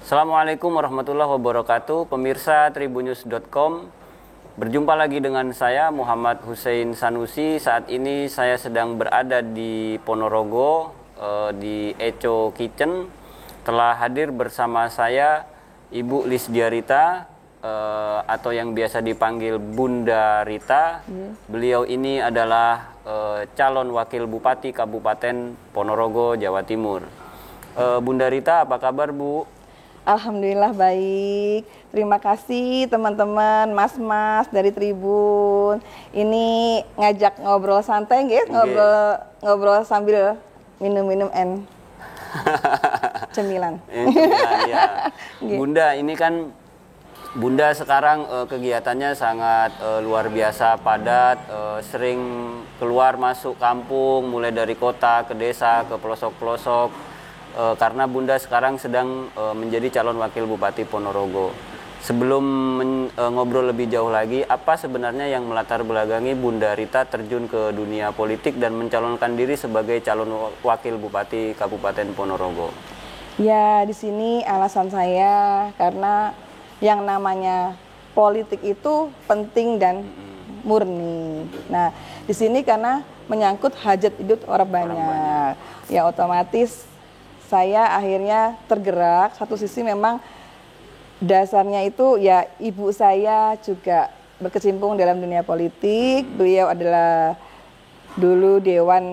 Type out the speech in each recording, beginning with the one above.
Assalamualaikum warahmatullahi wabarakatuh, pemirsa tribunnews.com. Berjumpa lagi dengan saya Muhammad Hussein Sanusi. Saat ini saya sedang berada di Ponorogo, di Eco Kitchen. Telah hadir bersama saya Ibu Lisdiarita, atau yang biasa dipanggil Bunda Rita. Beliau ini adalah calon wakil bupati Kabupaten Ponorogo, Jawa Timur. Bunda Rita, apa kabar, Bu? Alhamdulillah baik. Terima kasih teman-teman, mas-mas dari Tribun. Ini ngajak ngobrol santai, nggih? Ngobrol sambil minum-minum cemilan. Cemilan, ya. Bunda, ini kan Bunda sekarang kegiatannya sangat luar biasa padat, sering keluar masuk kampung, mulai dari kota ke desa ke pelosok-pelosok. Karena Bunda sekarang sedang menjadi calon wakil bupati Ponorogo. Sebelum ngobrol lebih jauh lagi, apa sebenarnya yang melatar belakangi Bunda Rita terjun ke dunia politik dan mencalonkan diri sebagai calon wakil bupati Kabupaten Ponorogo? Ya, di sini alasan saya karena yang namanya politik itu penting dan murni. Nah, di sini karena menyangkut hajat hidup orang banyak. Ya otomatis saya akhirnya tergerak. Satu sisi memang dasarnya itu ya ibu saya juga berkecimpung dalam dunia politik. Beliau adalah dulu Dewan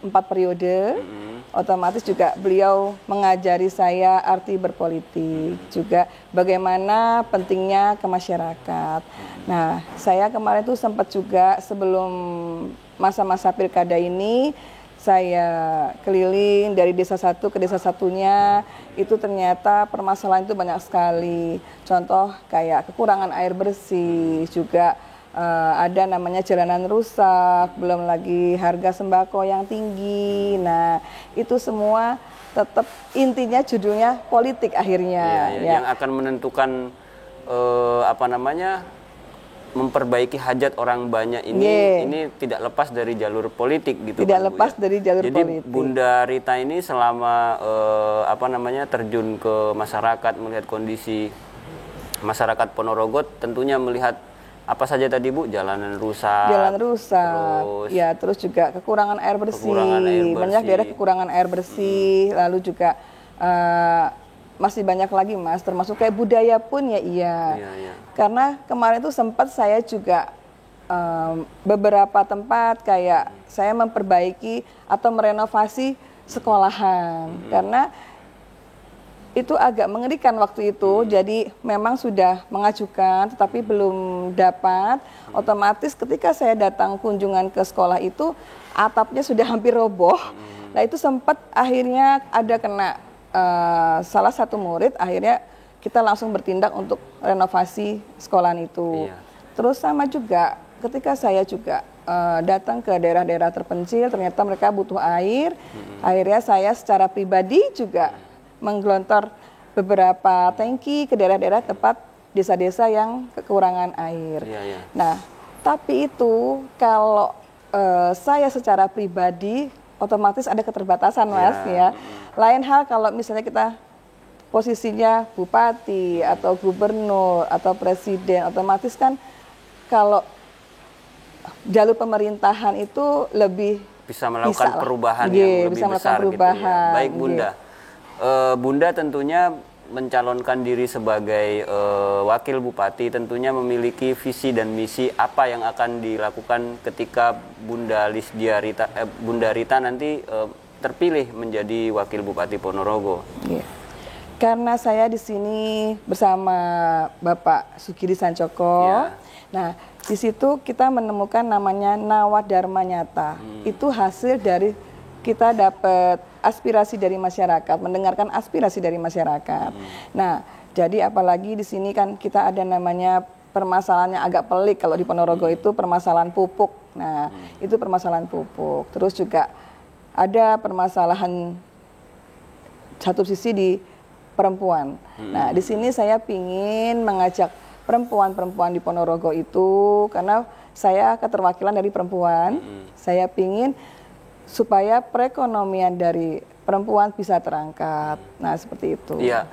4 periode. Otomatis juga beliau mengajari saya arti berpolitik, juga bagaimana pentingnya ke masyarakat. Nah, saya kemarin tuh sempat juga sebelum masa-masa pilkada ini, saya keliling dari desa satu ke desa satunya, itu ternyata permasalahan itu banyak sekali. Contoh kayak kekurangan air bersih, juga ada namanya jalanan rusak, belum lagi harga sembako yang tinggi. Nah, itu semua tetap intinya judulnya politik akhirnya. Yang akan menentukan memperbaiki hajat orang banyak ini tidak lepas dari jalur politik gitu. Tidak lepas dari jalur politik. Jadi Bunda Rita ini selama terjun ke masyarakat, melihat kondisi masyarakat Ponorogo, tentunya melihat apa saja tadi, Bu? Jalanan rusak. Terus juga kekurangan air bersih. Banyak daerah kekurangan air bersih, lalu juga masih banyak lagi, Mas, termasuk kayak budaya pun iya. Karena kemarin itu sempat saya juga beberapa tempat kayak saya memperbaiki atau merenovasi sekolahan. Karena itu agak mengerikan waktu itu, jadi memang sudah mengajukan tetapi belum dapat. Otomatis ketika saya datang kunjungan ke sekolah itu, atapnya sudah hampir roboh. Nah, itu sempat akhirnya ada kena salah satu murid, akhirnya kita langsung bertindak untuk renovasi sekolahan itu. Terus sama juga ketika saya juga datang ke daerah-daerah terpencil, ternyata mereka butuh air. Akhirnya saya secara pribadi juga menggelontor beberapa tangki ke daerah-daerah tempat desa-desa yang kekurangan air. Nah, tapi itu kalau saya secara pribadi otomatis ada keterbatasan, Mas, ya. Lain hal kalau misalnya kita posisinya bupati atau gubernur atau presiden, otomatis kan kalau jalur pemerintahan itu lebih bisa melakukan perubahan yang lebih besar gitu ya. Baik, Bunda. Bunda tentunya mencalonkan diri sebagai wakil bupati, tentunya memiliki visi dan misi apa yang akan dilakukan ketika Bunda Rita nanti terpilih menjadi wakil bupati Ponorogo. Karena saya di sini bersama Bapak Sukidi Sancoko. Nah, di situ kita menemukan namanya Nawah Dharma Nyata. Itu hasil dari kita dapat aspirasi dari masyarakat, mendengarkan aspirasi dari masyarakat. Nah, jadi apalagi di sini kan kita ada namanya permasalahannya agak pelik kalau di Ponorogo itu permasalahan pupuk. Nah, itu permasalahan pupuk. Terus juga ada permasalahan satu sisi di perempuan. Nah, di sini saya ingin mengajak perempuan-perempuan di Ponorogo itu, karena saya keterwakilan dari perempuan, saya ingin supaya perekonomian dari perempuan bisa terangkat. Nah, seperti itu. Iya,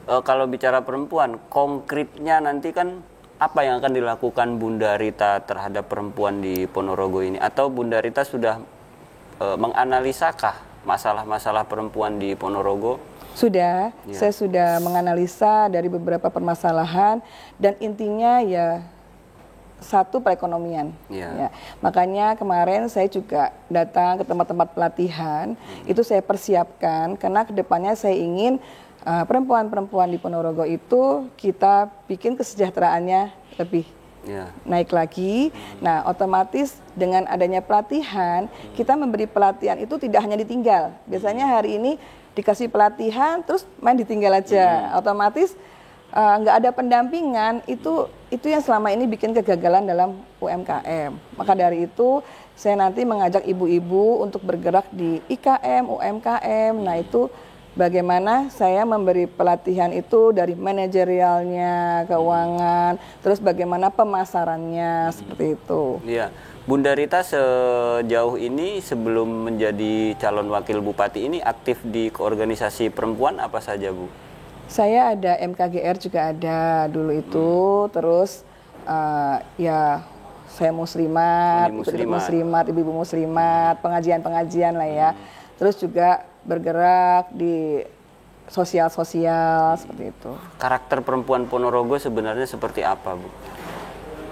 kalau bicara perempuan, konkretnya nanti kan apa yang akan dilakukan Bunda Rita terhadap perempuan di Ponorogo ini? Atau Bunda Rita sudah menganalisakah masalah-masalah perempuan di Ponorogo? Sudah, Ya. saya sudah menganalisa dari beberapa permasalahan dan intinya ya satu perekonomian. Ya. Ya. Makanya kemarin saya juga datang ke tempat-tempat pelatihan, itu saya persiapkan karena kedepannya saya ingin perempuan-perempuan di Ponorogo itu kita bikin kesejahteraannya lebih Ya. naik lagi. Nah, otomatis dengan adanya pelatihan, kita memberi pelatihan itu tidak hanya ditinggal. Biasanya hari ini dikasih pelatihan terus main ditinggal aja. Otomatis nggak ada pendampingan, itu yang selama ini bikin kegagalan dalam UMKM. Maka dari itu saya nanti mengajak ibu-ibu untuk bergerak di IKM, UMKM. Nah, itu bagaimana saya memberi pelatihan itu dari manajerialnya, keuangan, terus bagaimana pemasarannya, seperti itu. Iya, Bunda Rita sejauh ini sebelum menjadi calon wakil bupati ini aktif di organisasi perempuan apa saja, Bu? Saya ada MKGR juga ada dulu itu, terus ya saya muslimat, ibu-ibu muslimat, pengajian-pengajian lah ya. Terus juga bergerak di sosial-sosial seperti itu. Karakter perempuan Ponorogo sebenarnya seperti apa, Bu?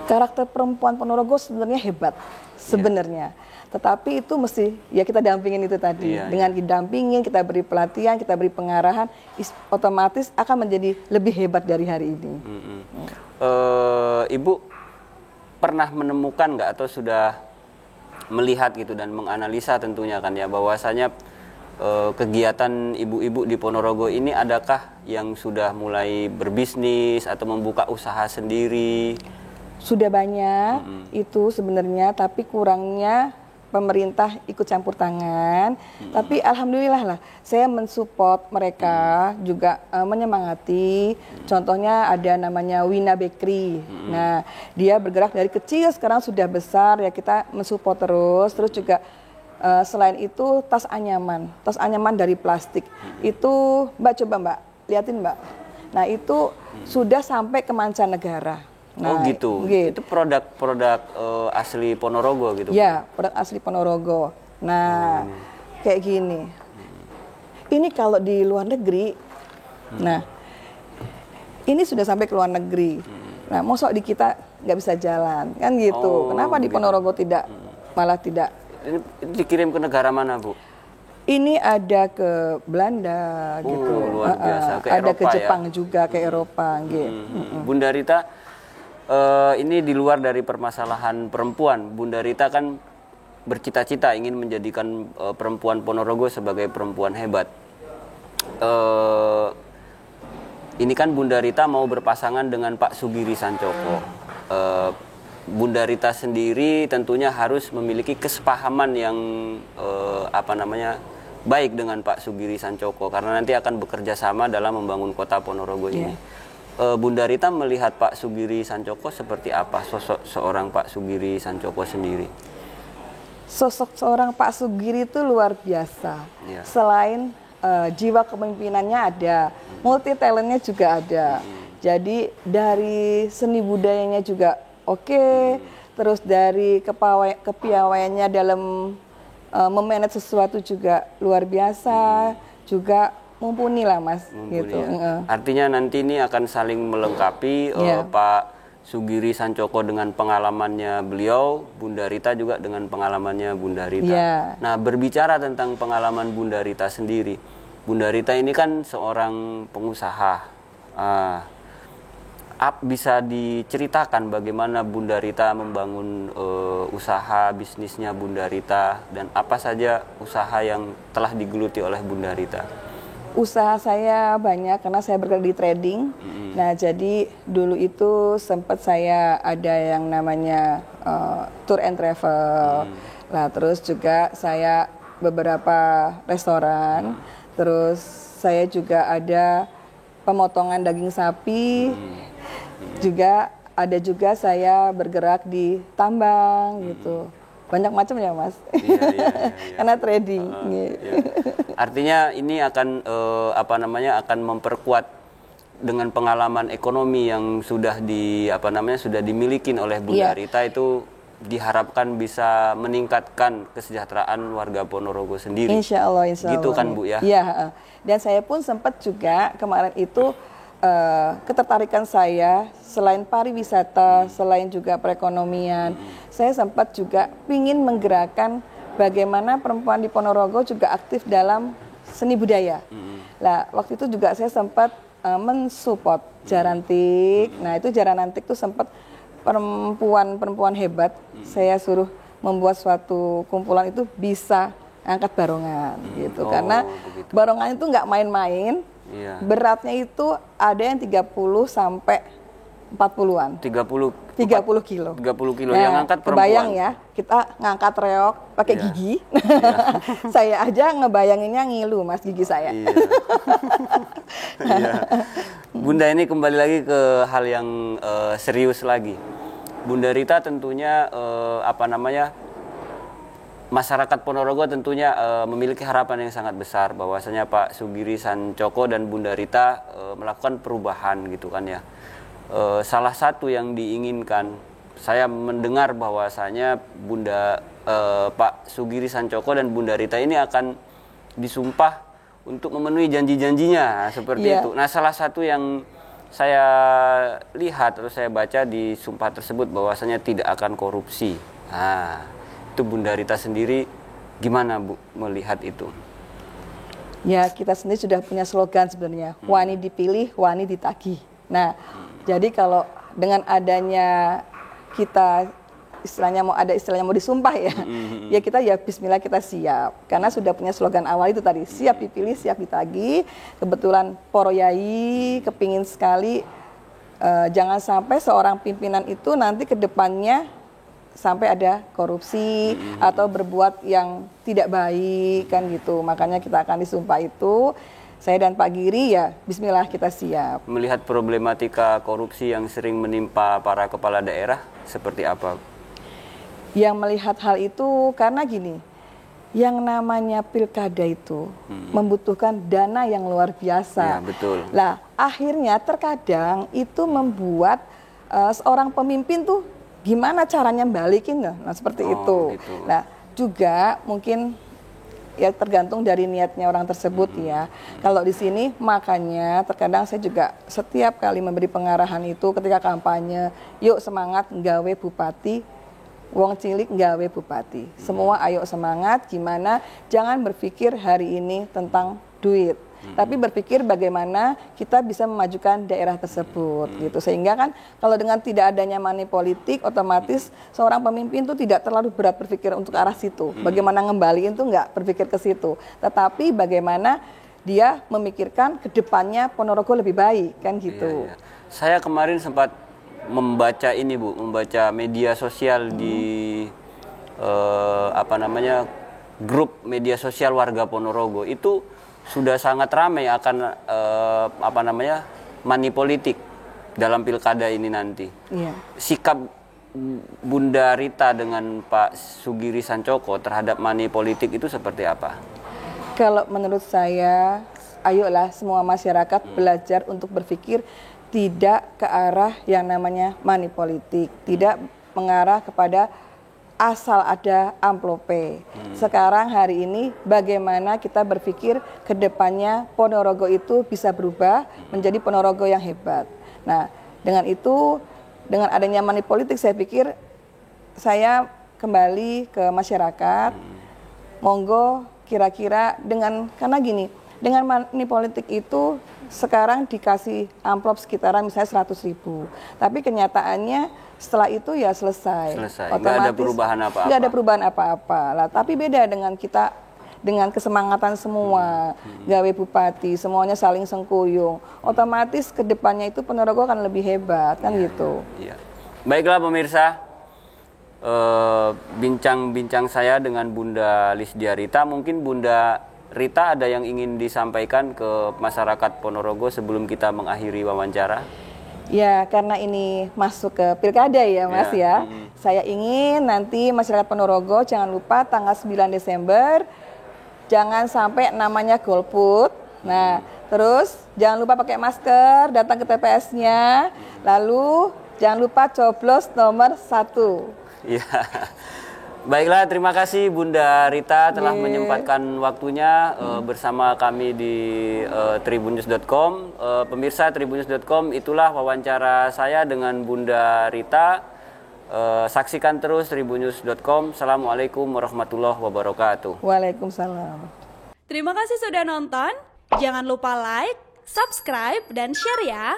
Karakter perempuan Ponorogo sebenarnya hebat, sebenarnya. Tetapi itu mesti ya kita dampingin itu tadi. Iya, Dengan didampingin, kita beri pelatihan, kita beri pengarahan, otomatis akan menjadi lebih hebat dari hari ini. Ibu pernah menemukan nggak atau sudah melihat gitu dan menganalisa tentunya kan ya bahwasanya kegiatan ibu-ibu di Ponorogo ini adakah yang sudah mulai berbisnis atau membuka usaha sendiri? Sudah banyak itu sebenarnya, tapi kurangnya pemerintah ikut campur tangan. Tapi alhamdulillah lah, saya mensupport mereka juga menyemangati. Contohnya ada namanya Wina Bakery. Nah, dia bergerak dari kecil sekarang sudah besar ya, kita mensupport terus. Terus juga selain itu tas anyaman dari plastik. Itu Mbak coba Mbak, liatin Mbak. Nah, itu sudah sampai ke mancanegara. Nah, oh gitu. Itu produk-produk asli Ponorogo gitu? Ya, produk asli Ponorogo. Nah, kayak gini. Ini kalau di luar negeri, nah, ini sudah sampai ke luar negeri. Nah, mosok di kita nggak bisa jalan, kan gitu. Kenapa di Ponorogo malah tidak? Ini dikirim ke negara mana, Bu? Ini ada ke Belanda gitu. Luar biasa. Ke ada Eropa, ke Jepang ya? juga, ke Eropa gitu. Bunda Rita, ini di luar dari permasalahan perempuan. Bunda Rita kan bercita-cita ingin menjadikan perempuan Ponorogo sebagai perempuan hebat. Ini kan Bunda Rita mau berpasangan dengan Pak Sugiri Sancoko. Bunda Rita sendiri tentunya harus memiliki kesepahaman yang baik dengan Pak Sugiri Sancoko karena nanti akan bekerja sama dalam membangun kota Ponorogo ini. Bunda Rita melihat Pak Sugiri Sancoko seperti apa sosok seorang Pak Sugiri Sancoko sendiri? Sosok seorang Pak Sugiri itu luar biasa. Ya. Selain jiwa kepemimpinannya ada, multi talentnya juga ada. Jadi dari seni budayanya juga oke, terus dari kepiawaiannya dalam memanage sesuatu juga luar biasa, juga mumpuni lah Mas. Gitu. Ya. Artinya nanti ini akan saling melengkapi Pak Sugiri Sancoko dengan pengalamannya beliau, Bunda Rita juga dengan pengalamannya Bunda Rita. Yeah. Nah, berbicara tentang pengalaman Bunda Rita sendiri, Bunda Rita ini kan seorang pengusaha. Bisa diceritakan bagaimana Bunda Rita membangun usaha bisnisnya Bunda Rita dan apa saja usaha yang telah digeluti oleh Bunda Rita? Usaha saya banyak karena saya bergerak di trading. Nah, jadi dulu itu sempat saya ada yang namanya tour and travel. Nah, terus juga saya beberapa restoran. Terus saya juga ada pemotongan daging sapi. Juga ada juga saya bergerak di tambang gitu. Banyak macam ya Mas. Iya. Karena trading. Artinya ini akan akan memperkuat dengan pengalaman ekonomi yang sudah sudah dimiliki oleh Bunda Rita itu diharapkan bisa meningkatkan kesejahteraan warga Ponorogo sendiri. Insya Allah. Gitu kan Bu ya? Iya. Dan saya pun sempat juga kemarin itu ketertarikan saya selain pariwisata, selain juga perekonomian, saya sempat juga ingin menggerakkan bagaimana perempuan di Ponorogo juga aktif dalam seni budaya. Nah, waktu itu juga saya sempat mensupport Jarantik. Nah, itu Jarantik itu sempat perempuan hebat. Saya suruh membuat suatu kumpulan itu bisa angkat barongan gitu. Karena begitu. barongan itu nggak main-main. Iya. Beratnya itu ada yang 30 sampai 40-an. 30 kilo. 30 kilo Nah, yang angkat perempuan. Kebayang ya, kita ngangkat reok pakai gigi. Saya aja ngebayanginnya ngilu Mas gigi saya. Iya. Iya. Bunda, ini kembali lagi ke hal yang serius lagi. Bunda Rita tentunya masyarakat Ponorogo tentunya memiliki harapan yang sangat besar bahwasanya Pak Sugiri Sancoko dan Bunda Rita melakukan perubahan gitu kan ya. Salah satu yang diinginkan, saya mendengar bahwasanya Pak Sugiri Sancoko dan Bunda Rita ini akan disumpah untuk memenuhi janji-janjinya seperti itu. Nah, salah satu yang saya lihat atau saya baca di sumpah tersebut bahwasanya tidak akan korupsi. Nah, itu Bunda Rita sendiri gimana Bu melihat itu? Ya, kita sendiri sudah punya slogan sebenarnya, wani dipilih, wani ditagih. Nah, jadi kalau dengan adanya kita istilahnya mau disumpah ya, ya kita ya bismillah kita siap. Karena sudah punya slogan awal itu tadi, siap dipilih, siap ditagih. Kebetulan Poro Yai kepingin sekali jangan sampai seorang pimpinan itu nanti ke depannya sampai ada korupsi atau berbuat yang tidak baik kan gitu. Makanya kita akan disumpah itu. Saya dan Pak Giri ya bismillah kita siap. Melihat problematika korupsi yang sering menimpa para kepala daerah seperti apa? Yang melihat hal itu karena gini, yang namanya pilkada itu membutuhkan dana yang luar biasa. Ya, betul. Lah, akhirnya terkadang itu membuat seorang pemimpin tuh gimana caranya balikin, nah seperti itu. Gitu. Nah, juga mungkin ya tergantung dari niatnya orang tersebut ya. Kalau di sini makanya terkadang saya juga setiap kali memberi pengarahan itu ketika kampanye, yuk semangat nggawe bupati, wong cilik nggawe bupati. Semua ayo semangat, gimana jangan berpikir hari ini tentang duit. Tapi berpikir bagaimana kita bisa memajukan daerah tersebut gitu. Sehingga kan kalau dengan tidak adanya money politik, otomatis seorang pemimpin itu tidak terlalu berat berpikir untuk arah situ. Bagaimana ngembaliin tuh nggak berpikir ke situ. Tetapi bagaimana dia memikirkan ke depannya Ponorogo lebih baik kan gitu. Iya. Saya kemarin sempat membaca ini Bu, membaca media sosial di grup media sosial warga Ponorogo itu sudah sangat ramai akan money politik dalam pilkada ini nanti. Iya. Sikap Bunda Rita dengan Pak Sugiri Sancoko terhadap money politik itu seperti apa? Kalau menurut saya, ayolah semua masyarakat belajar untuk berpikir tidak ke arah yang namanya money politik, tidak mengarah kepada asal ada amplope. Sekarang hari ini bagaimana kita berpikir ke depannya Ponorogo itu bisa berubah menjadi Ponorogo yang hebat. Nah, dengan itu, dengan adanya money politik saya pikir saya kembali ke masyarakat. Monggo kira-kira karena gini, dengan money politik itu sekarang dikasih amplop sekitaran misalnya 100.000. Tapi kenyataannya setelah itu ya selesai. Nggak ada perubahan apa-apa. Nggak ada perubahan apa-apa. Lah, tapi beda dengan kita dengan kesemangatan semua, gawe bupati, semuanya saling sengkuyung. Otomatis ke depannya itu Ponorogo akan lebih hebat kan gitu. Iya. Baiklah pemirsa, bincang-bincang saya dengan Bunda Lisdia Rita. Mungkin Bunda Rita ada yang ingin disampaikan ke masyarakat Ponorogo sebelum kita mengakhiri wawancara? Ya, karena ini masuk ke pilkada ya Mas ya. Saya ingin nanti masyarakat Ponorogo jangan lupa tanggal 9 Desember jangan sampai namanya golput. Nah, Terus jangan lupa pakai masker, datang ke TPS-nya. Lalu jangan lupa coblos nomor 1. Iya. Baiklah, terima kasih Bunda Rita telah menyempatkan waktunya bersama kami di tribunnews.com. Pemirsa tribunnews.com, itulah wawancara saya dengan Bunda Rita. Saksikan terus tribunnews.com. Assalamualaikum warahmatullahi wabarakatuh. Waalaikumsalam. Terima kasih sudah nonton. Jangan lupa like, subscribe, dan share ya.